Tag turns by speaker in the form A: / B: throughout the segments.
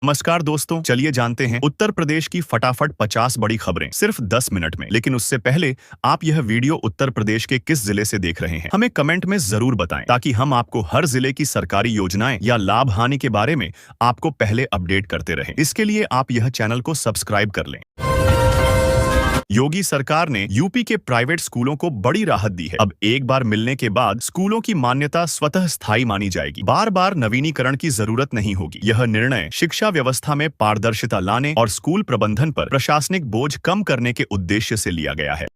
A: नमस्कार दोस्तों, चलिए जानते हैं उत्तर प्रदेश की फटाफट 50 बड़ी खबरें सिर्फ 10 मिनट में। लेकिन उससे पहले आप यह वीडियो उत्तर प्रदेश के किस जिले से देख रहे हैं हमें कमेंट में जरूर बताएं, ताकि हम आपको हर जिले की सरकारी योजनाएं या लाभ हानि के बारे में आपको पहले अपडेट करते रहें। इसके लिए आप यह चैनल को सब्सक्राइब कर लें। योगी सरकार ने यूपी के प्राइवेट स्कूलों को बड़ी राहत दी है। अब एक बार मिलने के बाद स्कूलों की मान्यता स्वतः स्थायी मानी जाएगी। बार बार नवीनीकरण की जरूरत नहीं होगी। यह निर्णय शिक्षा व्यवस्था में पारदर्शिता लाने और स्कूल प्रबंधन पर प्रशासनिक बोझ कम करने के उद्देश्य से लिया गया है।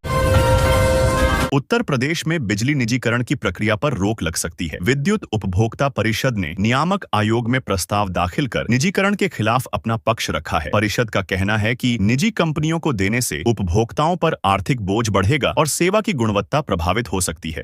A: उत्तर प्रदेश में बिजली निजीकरण की प्रक्रिया पर रोक लग सकती है। विद्युत उपभोक्ता परिषद ने नियामक आयोग में प्रस्ताव दाखिल कर निजीकरण के खिलाफ अपना पक्ष रखा है। परिषद का कहना है कि निजी कंपनियों को देने से उपभोक्ताओं पर आर्थिक बोझ बढ़ेगा और सेवा की गुणवत्ता प्रभावित हो सकती है।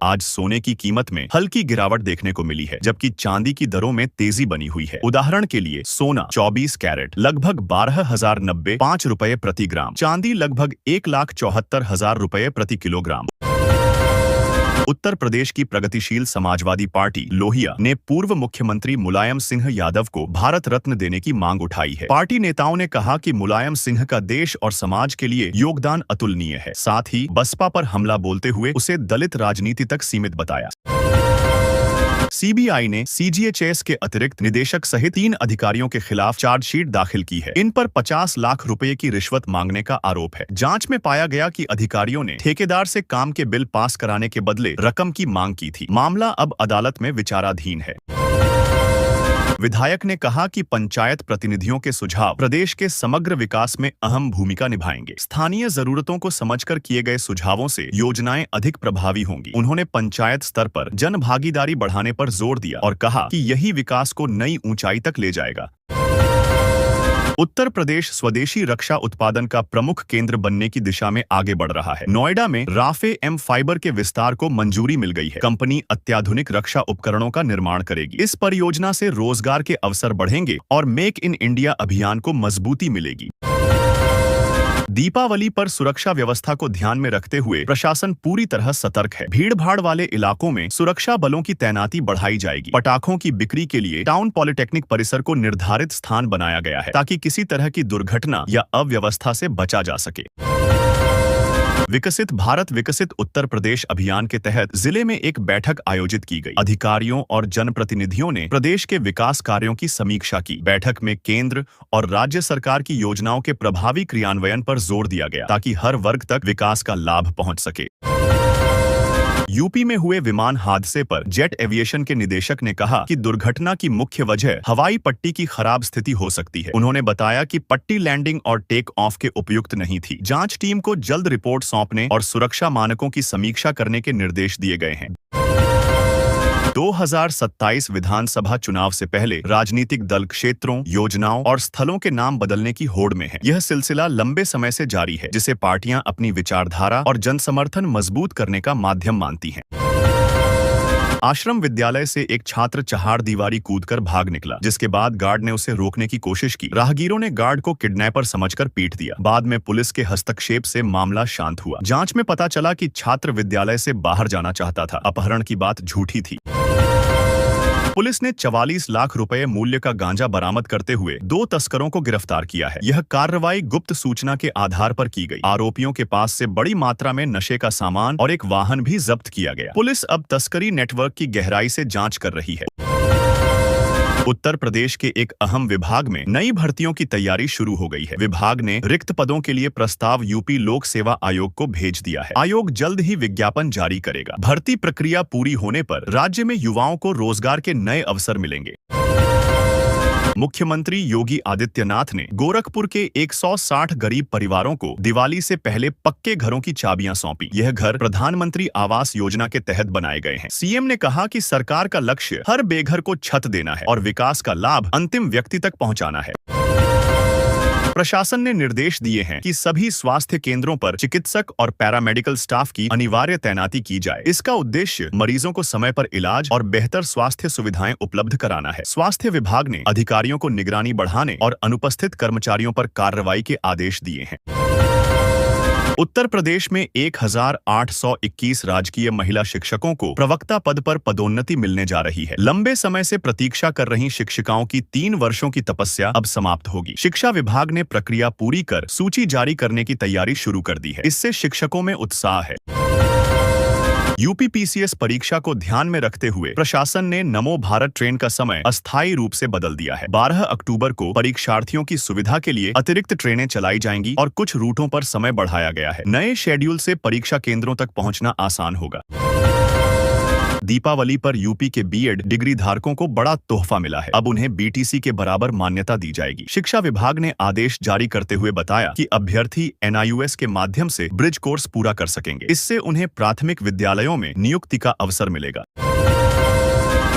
A: आज सोने की कीमत में हल्की गिरावट देखने को मिली है, जबकि चांदी की दरों में तेजी बनी हुई है। उदाहरण के लिए सोना 24 कैरेट लगभग 12,095 रुपए प्रति ग्राम, चांदी लगभग 1,74,000 रुपए प्रति किलोग्राम। उत्तर प्रदेश की प्रगतिशील समाजवादी पार्टी लोहिया ने पूर्व मुख्यमंत्री मुलायम सिंह यादव को भारत रत्न देने की मांग उठाई है। पार्टी नेताओं ने कहा कि मुलायम सिंह का देश और समाज के लिए योगदान अतुलनीय है। साथ ही बसपा पर हमला बोलते हुए उसे दलित राजनीति तक सीमित बताया। सीबीआई ने सीजीएचएस के अतिरिक्त निदेशक सहित 3 अधिकारियों के खिलाफ चार्जशीट दाखिल की है। इन पर 50 लाख रुपए की रिश्वत मांगने का आरोप है। जांच में पाया गया कि अधिकारियों ने ठेकेदार से काम के बिल पास कराने के बदले रकम की मांग की थी। मामला अब अदालत में विचाराधीन है। विधायक ने कहा कि पंचायत प्रतिनिधियों के सुझाव प्रदेश के समग्र विकास में अहम भूमिका निभाएंगे। स्थानीय जरूरतों को समझकर किए गए सुझावों से योजनाएं अधिक प्रभावी होंगी। उन्होंने पंचायत स्तर पर जन भागीदारी बढ़ाने पर जोर दिया और कहा कि यही विकास को नई ऊंचाई तक ले जाएगा। उत्तर प्रदेश स्वदेशी रक्षा उत्पादन का प्रमुख केंद्र बनने की दिशा में आगे बढ़ रहा है। नोएडा में राफे एम फाइबर के विस्तार को मंजूरी मिल गई है। कंपनी अत्याधुनिक रक्षा उपकरणों का निर्माण करेगी। इस परियोजना से रोजगार के अवसर बढ़ेंगे और मेक इन इंडिया अभियान को मजबूती मिलेगी। दीपावली पर सुरक्षा व्यवस्था को ध्यान में रखते हुए प्रशासन पूरी तरह सतर्क है। भीड़ भाड़ वाले इलाकों में सुरक्षा बलों की तैनाती बढ़ाई जाएगी। पटाखों की बिक्री के लिए टाउन पॉलिटेक्निक परिसर को निर्धारित स्थान बनाया गया है, ताकि किसी तरह की दुर्घटना या अव्यवस्था से बचा जा सके। विकसित भारत विकसित उत्तर प्रदेश अभियान के तहत जिले में एक बैठक आयोजित की गई। अधिकारियों और जनप्रतिनिधियों ने प्रदेश के विकास कार्यों की समीक्षा की। बैठक में केंद्र और राज्य सरकार की योजनाओं के प्रभावी क्रियान्वयन पर जोर दिया गया, ताकि हर वर्ग तक विकास का लाभ पहुंच सके। यूपी में हुए विमान हादसे पर जेट एविएशन के निदेशक ने कहा कि दुर्घटना की मुख्य वजह हवाई पट्टी की खराब स्थिति हो सकती है। उन्होंने बताया कि पट्टी लैंडिंग और टेक ऑफ के उपयुक्त नहीं थी। जांच टीम को जल्द रिपोर्ट सौंपने और सुरक्षा मानकों की समीक्षा करने के निर्देश दिए गए हैं। 2027 विधानसभा चुनाव से पहले राजनीतिक दल क्षेत्रों, योजनाओं और स्थलों के नाम बदलने की होड़ में है। यह सिलसिला लंबे समय से जारी है, जिसे पार्टियां अपनी विचारधारा और जनसमर्थन मजबूत करने का माध्यम मानती हैं। आश्रम विद्यालय से एक छात्र चहारदीवारी कूदकर भाग निकला, जिसके बाद गार्ड ने उसे रोकने की कोशिश की। राहगीरों ने गार्ड को किडनैपर समझकर पीट दिया। बाद में पुलिस के हस्तक्षेप से मामला शांत हुआ। जांच में पता चला कि छात्र विद्यालय से बाहर जाना चाहता था। अपहरण की बात झूठी थी। पुलिस ने 44 लाख रुपए मूल्य का गांजा बरामद करते हुए 2 तस्करों को गिरफ्तार किया है। यह कार्रवाई गुप्त सूचना के आधार पर की गई। आरोपियों के पास से बड़ी मात्रा में नशे का सामान और एक वाहन भी जब्त किया गया। पुलिस अब तस्करी नेटवर्क की गहराई से जांच कर रही है। उत्तर प्रदेश के एक अहम विभाग में नई भर्तियों की तैयारी शुरू हो गई है। विभाग ने रिक्त पदों के लिए प्रस्ताव यूपी लोक सेवा आयोग को भेज दिया है। आयोग जल्द ही विज्ञापन जारी करेगा। भर्ती प्रक्रिया पूरी होने पर राज्य में युवाओं को रोजगार के नए अवसर मिलेंगे। मुख्यमंत्री योगी आदित्यनाथ ने गोरखपुर के 160 गरीब परिवारों को दिवाली से पहले पक्के घरों की चाबियां सौंपी। यह घर प्रधानमंत्री आवास योजना के तहत बनाए गए हैं। सीएम ने कहा कि सरकार का लक्ष्य हर बेघर को छत देना है और विकास का लाभ अंतिम व्यक्ति तक पहुंचाना है। प्रशासन ने निर्देश दिए हैं कि सभी स्वास्थ्य केंद्रों पर चिकित्सक और पैरामेडिकल स्टाफ की अनिवार्य तैनाती की जाए। इसका उद्देश्य मरीजों को समय पर इलाज और बेहतर स्वास्थ्य सुविधाएं उपलब्ध कराना है। स्वास्थ्य विभाग ने अधिकारियों को निगरानी बढ़ाने और अनुपस्थित कर्मचारियों पर कार्रवाई के आदेश दिए हैं। उत्तर प्रदेश में 1821 राजकीय महिला शिक्षकों को प्रवक्ता पद पर पदोन्नति मिलने जा रही है। लंबे समय से प्रतीक्षा कर रही शिक्षिकाओं की 3 वर्षों की तपस्या अब समाप्त होगी। शिक्षा विभाग ने प्रक्रिया पूरी कर सूची जारी करने की तैयारी शुरू कर दी है। इससे शिक्षकों में उत्साह है। यूपीपीसीएस परीक्षा को ध्यान में रखते हुए प्रशासन ने नमो भारत ट्रेन का समय अस्थायी रूप से बदल दिया है। 12 अक्टूबर को परीक्षार्थियों की सुविधा के लिए अतिरिक्त ट्रेनें चलाई जाएंगी और कुछ रूटों पर समय बढ़ाया गया है। नए शेड्यूल से परीक्षा केंद्रों तक पहुंचना आसान होगा। दीपावली पर यूपी के बीएड डिग्री धारकों को बड़ा तोहफा मिला है। अब उन्हें बीटीसी के बराबर मान्यता दी जाएगी। शिक्षा विभाग ने आदेश जारी करते हुए बताया कि अभ्यर्थी एनआईयूएस के माध्यम से ब्रिज कोर्स पूरा कर सकेंगे। इससे उन्हें प्राथमिक विद्यालयों में नियुक्ति का अवसर मिलेगा।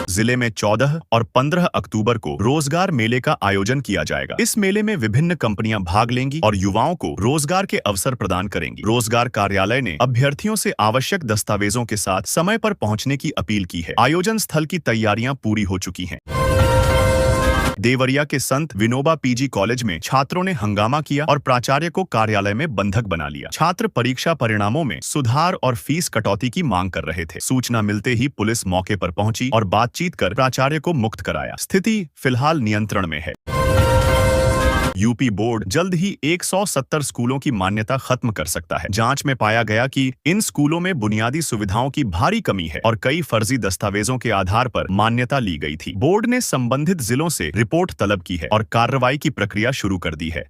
A: जिले में 14 और 15 अक्टूबर को रोजगार मेले का आयोजन किया जाएगा। इस मेले में विभिन्न कंपनियां भाग लेंगी और युवाओं को रोजगार के अवसर प्रदान करेंगी। रोजगार कार्यालय ने अभ्यर्थियों से आवश्यक दस्तावेजों के साथ समय पर पहुंचने की अपील की है। आयोजन स्थल की तैयारियां पूरी हो चुकी हैं। देवरिया के संत विनोबा पीजी कॉलेज में छात्रों ने हंगामा किया और प्राचार्य को कार्यालय में बंधक बना लिया। छात्र परीक्षा परिणामों में सुधार और फीस कटौती की मांग कर रहे थे। सूचना मिलते ही पुलिस मौके पर पहुंची और बातचीत कर प्राचार्य को मुक्त कराया। स्थिति फिलहाल नियंत्रण में है। यूपी बोर्ड जल्द ही 170 स्कूलों की मान्यता खत्म कर सकता है। जांच में पाया गया कि इन स्कूलों में बुनियादी सुविधाओं की भारी कमी है और कई फर्जी दस्तावेजों के आधार पर मान्यता ली गई थी। बोर्ड ने संबंधित जिलों से रिपोर्ट तलब की है और कार्रवाई की प्रक्रिया शुरू कर दी है।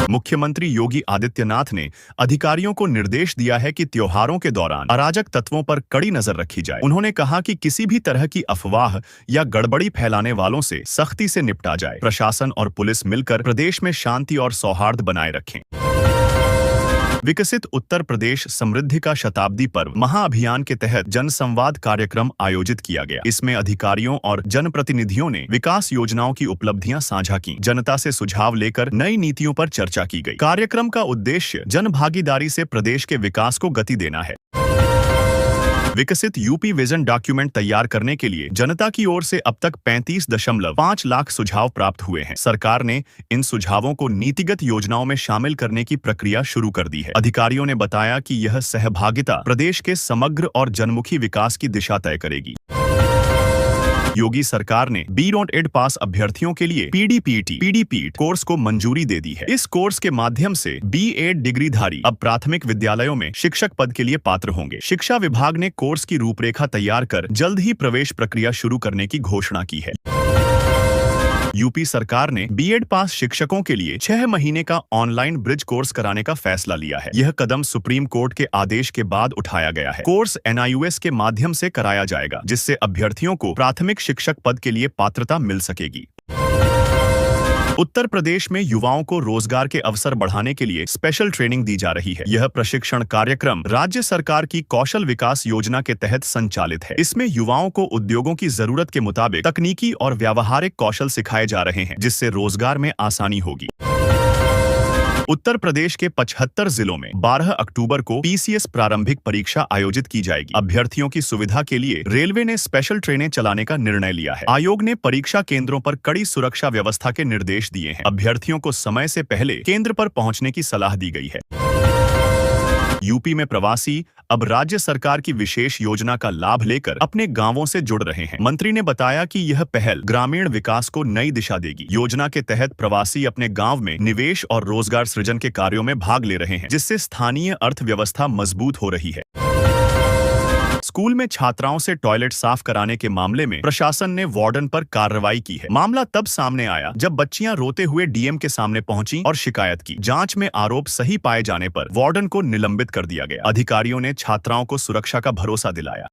A: मुख्यमंत्री योगी आदित्यनाथ ने अधिकारियों को निर्देश दिया है कि त्योहारों के दौरान अराजक तत्वों पर कड़ी नजर रखी जाए। उन्होंने कहा कि किसी भी तरह की अफवाह या गड़बड़ी फैलाने वालों से सख्ती से निपटा जाए। प्रशासन और पुलिस मिलकर प्रदेश में शांति और सौहार्द बनाए रखें। विकसित उत्तर प्रदेश समृद्धि का शताब्दी पर्व महाअभियान के तहत जनसंवाद कार्यक्रम आयोजित किया गया। इसमें अधिकारियों और जनप्रतिनिधियों ने विकास योजनाओं की उपलब्धियां साझा की। जनता से सुझाव लेकर नई नीतियों पर चर्चा की गई। कार्यक्रम का उद्देश्य जनभागीदारी से प्रदेश के विकास को गति देना है। विकसित यूपी विजन डॉक्यूमेंट तैयार करने के लिए जनता की ओर से अब तक 35.5 लाख सुझाव प्राप्त हुए हैं। सरकार ने इन सुझावों को नीतिगत योजनाओं में शामिल करने की प्रक्रिया शुरू कर दी है। अधिकारियों ने बताया कि यह सहभागिता प्रदेश के समग्र और जनमुखी विकास की दिशा तय करेगी। योगी सरकार ने B.Ed पास अभ्यर्थियों के लिए पीडीपीटी कोर्स को मंजूरी दे दी है। इस कोर्स के माध्यम से B.Ed डिग्रीधारी अब प्राथमिक विद्यालयों में शिक्षक पद के लिए पात्र होंगे। शिक्षा विभाग ने कोर्स की रूपरेखा तैयार कर जल्द ही प्रवेश प्रक्रिया शुरू करने की घोषणा की है। यूपी सरकार ने B.Ed पास शिक्षकों के लिए 6 महीने का ऑनलाइन ब्रिज कोर्स कराने का फैसला लिया है। यह कदम सुप्रीम कोर्ट के आदेश के बाद उठाया गया है। कोर्स एनआईयूएस के माध्यम से कराया जाएगा, जिससे अभ्यर्थियों को प्राथमिक शिक्षक पद के लिए पात्रता मिल सकेगी। उत्तर प्रदेश में युवाओं को रोजगार के अवसर बढ़ाने के लिए स्पेशल ट्रेनिंग दी जा रही है। यह प्रशिक्षण कार्यक्रम राज्य सरकार की कौशल विकास योजना के तहत संचालित है। इसमें युवाओं को उद्योगों की जरूरत के मुताबिक तकनीकी और व्यावहारिक कौशल सिखाए जा रहे हैं, जिससे रोजगार में आसानी होगी। उत्तर प्रदेश के 75 जिलों में 12 अक्टूबर को पीसीएस प्रारंभिक परीक्षा आयोजित की जाएगी। अभ्यर्थियों की सुविधा के लिए रेलवे ने स्पेशल ट्रेनें चलाने का निर्णय लिया है। आयोग ने परीक्षा केंद्रों पर कड़ी सुरक्षा व्यवस्था के निर्देश दिए हैं। अभ्यर्थियों को समय से पहले केंद्र पर पहुंचने की सलाह दी गई है। यूपी में प्रवासी अब राज्य सरकार की विशेष योजना का लाभ लेकर अपने गांवों से जुड़ रहे हैं। मंत्री ने बताया कि यह पहल ग्रामीण विकास को नई दिशा देगी। योजना के तहत प्रवासी अपने गांव में निवेश और रोजगार सृजन के कार्यों में भाग ले रहे हैं, जिससे स्थानीय अर्थव्यवस्था मजबूत हो रही है। स्कूल में छात्राओं से टॉयलेट साफ कराने के मामले में प्रशासन ने वार्डन पर कार्रवाई की है। मामला तब सामने आया जब बच्चियां रोते हुए डीएम के सामने पहुंची और शिकायत की। जांच में आरोप सही पाए जाने पर वार्डन को निलंबित कर दिया गया। अधिकारियों ने छात्राओं को सुरक्षा का भरोसा दिलाया।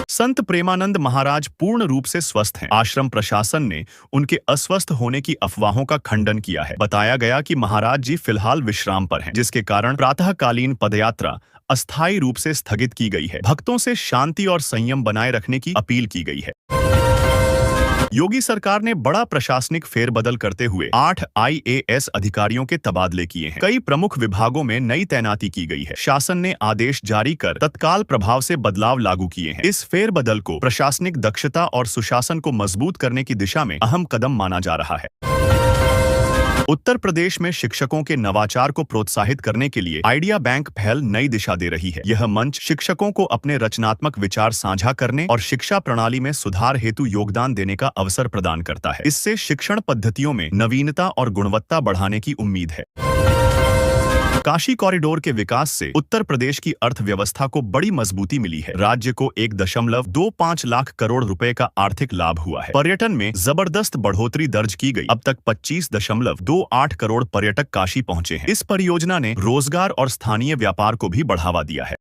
A: संत प्रेमानंद महाराज पूर्ण रूप से स्वस्थ हैं। आश्रम प्रशासन ने उनके अस्वस्थ होने की अफवाहों का खंडन किया है। बताया गया कि महाराज जी फिलहाल विश्राम पर हैं, जिसके कारण प्रातःकालीन पदयात्रा अस्थायी रूप से स्थगित की गई है। भक्तों से शांति और संयम बनाए रखने की अपील की गई है। योगी सरकार ने बड़ा प्रशासनिक फेरबदल करते हुए 8 IAS अधिकारियों के तबादले किए हैं। कई प्रमुख विभागों में नई तैनाती की गई है। शासन ने आदेश जारी कर तत्काल प्रभाव से बदलाव लागू किए हैं। इस फेरबदल को प्रशासनिक दक्षता और सुशासन को मजबूत करने की दिशा में अहम कदम माना जा रहा है। उत्तर प्रदेश में शिक्षकों के नवाचार को प्रोत्साहित करने के लिए आइडिया बैंक पहल नई दिशा दे रही है। यह मंच शिक्षकों को अपने रचनात्मक विचार साझा करने और शिक्षा प्रणाली में सुधार हेतु योगदान देने का अवसर प्रदान करता है। इससे शिक्षण पद्धतियों में नवीनता और गुणवत्ता बढ़ाने की उम्मीद है। काशी कॉरिडोर के विकास से उत्तर प्रदेश की अर्थव्यवस्था को बड़ी मजबूती मिली है। राज्य को 1.25 लाख करोड़ रुपए का आर्थिक लाभ हुआ है। पर्यटन में जबरदस्त बढ़ोतरी दर्ज की गई। अब तक 25.28 करोड़ पर्यटक काशी पहुंचे हैं। इस परियोजना ने रोजगार और स्थानीय व्यापार को भी बढ़ावा दिया है।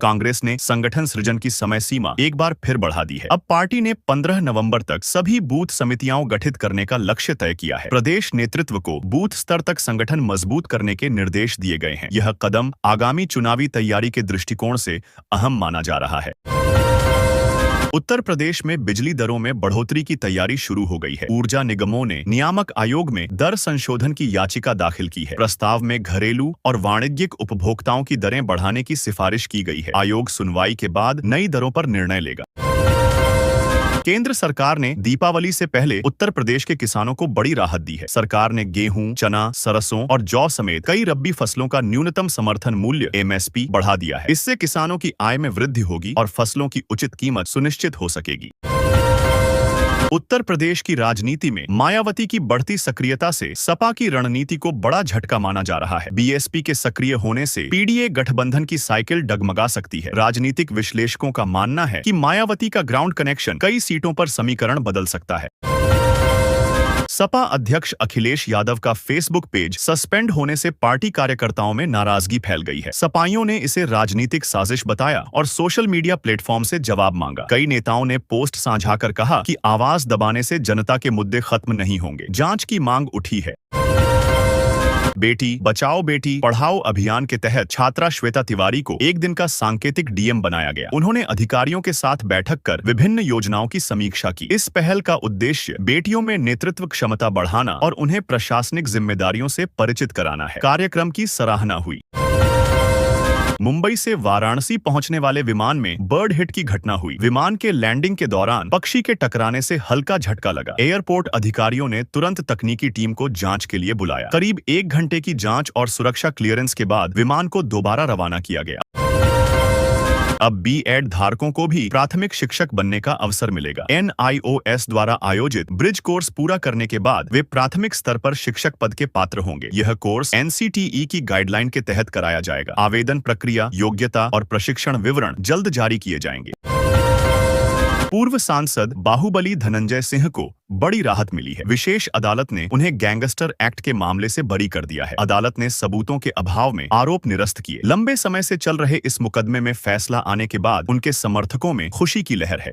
A: कांग्रेस ने संगठन सृजन की समय सीमा एक बार फिर बढ़ा दी है। अब पार्टी ने 15 नवंबर तक सभी बूथ समितियां गठित करने का लक्ष्य तय किया है। प्रदेश नेतृत्व को बूथ स्तर तक संगठन मजबूत करने के निर्देश दिए गए हैं। यह कदम आगामी चुनावी तैयारी के दृष्टिकोण से अहम माना जा रहा है। उत्तर प्रदेश में बिजली दरों में बढ़ोतरी की तैयारी शुरू हो गई है। ऊर्जा निगमों ने नियामक आयोग में दर संशोधन की याचिका दाखिल की है। प्रस्ताव में घरेलू और वाणिज्यिक उपभोक्ताओं की दरें बढ़ाने की सिफारिश की गई है। आयोग सुनवाई के बाद नई दरों पर निर्णय लेगा। केंद्र सरकार ने दीपावली से पहले उत्तर प्रदेश के किसानों को बड़ी राहत दी है। सरकार ने गेहूं, चना, सरसों और जौ समेत कई रबी फसलों का न्यूनतम समर्थन मूल्य (MSP) बढ़ा दिया है। इससे किसानों की आय में वृद्धि होगी और फसलों की उचित कीमत सुनिश्चित हो सकेगी। उत्तर प्रदेश की राजनीति में मायावती की बढ़ती सक्रियता से सपा की रणनीति को बड़ा झटका माना जा रहा है। बीएसपी के सक्रिय होने से पीडीए गठबंधन की साइकिल डगमगा सकती है। राजनीतिक विश्लेषकों का मानना है कि मायावती का ग्राउंड कनेक्शन कई सीटों पर समीकरण बदल सकता है। सपा अध्यक्ष अखिलेश यादव का फेसबुक पेज सस्पेंड होने से पार्टी कार्यकर्ताओं में नाराजगी फैल गई है। सपाइयों ने इसे राजनीतिक साजिश बताया और सोशल मीडिया प्लेटफॉर्म से जवाब मांगा। कई नेताओं ने पोस्ट साझा कर कहा कि आवाज दबाने से जनता के मुद्दे खत्म नहीं होंगे। जांच की मांग उठी है। बेटी बचाओ बेटी पढ़ाओ अभियान के तहत छात्रा श्वेता तिवारी को एक दिन का सांकेतिक डीएम बनाया गया। उन्होंने अधिकारियों के साथ बैठक कर विभिन्न योजनाओं की समीक्षा की। इस पहल का उद्देश्य बेटियों में नेतृत्व क्षमता बढ़ाना और उन्हें प्रशासनिक जिम्मेदारियों से परिचित कराना है। कार्यक्रम की सराहना हुई। मुंबई से वाराणसी पहुंचने वाले विमान में बर्ड हिट की घटना हुई। विमान के लैंडिंग के दौरान पक्षी के टकराने से हल्का झटका लगा। एयरपोर्ट अधिकारियों ने तुरंत तकनीकी टीम को जांच के लिए बुलाया। करीब 1 घंटे की जांच और सुरक्षा क्लियरेंस के बाद विमान को दोबारा रवाना किया गया। अब B.Ed धारकों को भी प्राथमिक शिक्षक बनने का अवसर मिलेगा। NIOS द्वारा आयोजित ब्रिज कोर्स पूरा करने के बाद वे प्राथमिक स्तर पर शिक्षक पद के पात्र होंगे। यह कोर्स NCTE की गाइडलाइन के तहत कराया जाएगा। आवेदन प्रक्रिया, योग्यता और प्रशिक्षण विवरण जल्द जारी किए जाएंगे। पूर्व सांसद बाहुबली धनंजय सिंह को बड़ी राहत मिली है। विशेष अदालत ने उन्हें गैंगस्टर एक्ट के मामले से बरी कर दिया है। अदालत ने सबूतों के अभाव में आरोप निरस्त किए। लंबे समय से चल रहे इस मुकदमे में फैसला आने के बाद उनके समर्थकों में खुशी की लहर है।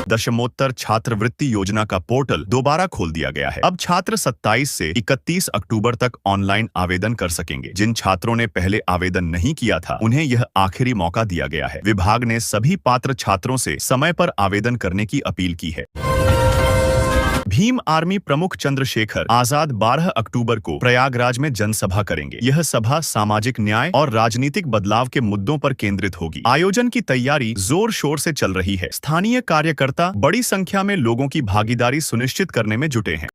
A: दशमोत्तर छात्रवृत्ति योजना का पोर्टल दोबारा खोल दिया गया है। अब छात्र 27 से 31 अक्टूबर तक ऑनलाइन आवेदन कर सकेंगे। जिन छात्रों ने पहले आवेदन नहीं किया था, उन्हें यह आखिरी मौका दिया गया है। विभाग ने सभी पात्र छात्रों से समय पर आवेदन करने की अपील की है। भीम आर्मी प्रमुख चंद्रशेखर आजाद 12 अक्टूबर को प्रयागराज में जनसभा करेंगे। यह सभा सामाजिक न्याय और राजनीतिक बदलाव के मुद्दों पर केंद्रित होगी। आयोजन की तैयारी जोर शोर से चल रही है। स्थानीय कार्यकर्ता बड़ी संख्या में लोगों की भागीदारी सुनिश्चित करने में जुटे हैं।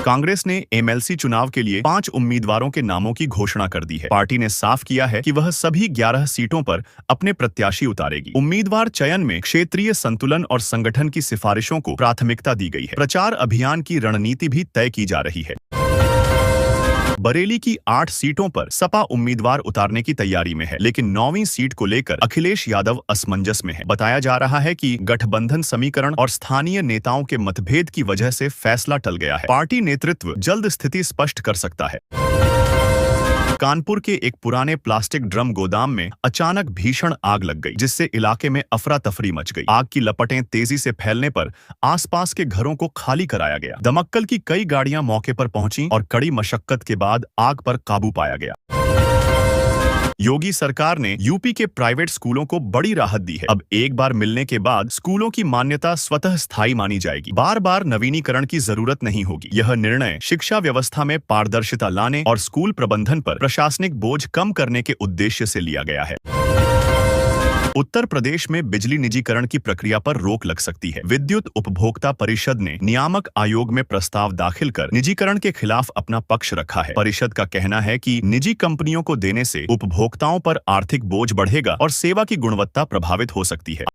A: कांग्रेस ने MLC चुनाव के लिए 5 उम्मीदवारों के नामों की घोषणा कर दी है। पार्टी ने साफ किया है कि वह सभी 11 सीटों पर अपने प्रत्याशी उतारेगी। उम्मीदवार चयन में क्षेत्रीय संतुलन और संगठन की सिफारिशों को प्राथमिकता दी गई है। प्रचार अभियान की रणनीति भी तय की जा रही है। बरेली की 8 सीटों पर सपा उम्मीदवार उतारने की तैयारी में है, लेकिन 9वीं सीट को लेकर अखिलेश यादव असमंजस में है। बताया जा रहा है कि गठबंधन समीकरण और स्थानीय नेताओं के मतभेद की वजह से फैसला टल गया है। पार्टी नेतृत्व जल्द स्थिति स्पष्ट कर सकता है। कानपुर के एक पुराने प्लास्टिक ड्रम गोदाम में अचानक भीषण आग लग गई, जिससे इलाके में अफरा तफरी मच गई। आग की लपटें तेजी से फैलने पर आसपास के घरों को खाली कराया गया। दमकल की कई गाड़ियां मौके पर पहुंची और कड़ी मशक्कत के बाद आग पर काबू पाया गया। योगी सरकार ने यूपी के प्राइवेट स्कूलों को बड़ी राहत दी है। अब एक बार मिलने के बाद स्कूलों की मान्यता स्वतः स्थायी मानी जाएगी। बार बार नवीनीकरण की जरूरत नहीं होगी। यह निर्णय शिक्षा व्यवस्था में पारदर्शिता लाने और स्कूल प्रबंधन पर प्रशासनिक बोझ कम करने के उद्देश्य से लिया गया है। उत्तर प्रदेश में बिजली निजीकरण की प्रक्रिया पर रोक लग सकती है। विद्युत उपभोक्ता परिषद ने नियामक आयोग में प्रस्ताव दाखिल कर निजीकरण के खिलाफ अपना पक्ष रखा है। परिषद का कहना है कि निजी कंपनियों को देने से उपभोक्ताओं पर आर्थिक बोझ बढ़ेगा और सेवा की गुणवत्ता प्रभावित हो सकती है।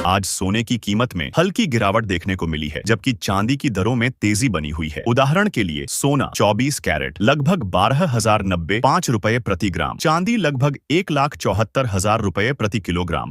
A: आज सोने की कीमत में हल्की गिरावट देखने को मिली है, जबकि चांदी की दरों में तेजी बनी हुई है। उदाहरण के लिए सोना 24 कैरेट लगभग 12,095 रुपए प्रति ग्राम, चांदी लगभग 1,74,000 रुपए प्रति किलोग्राम।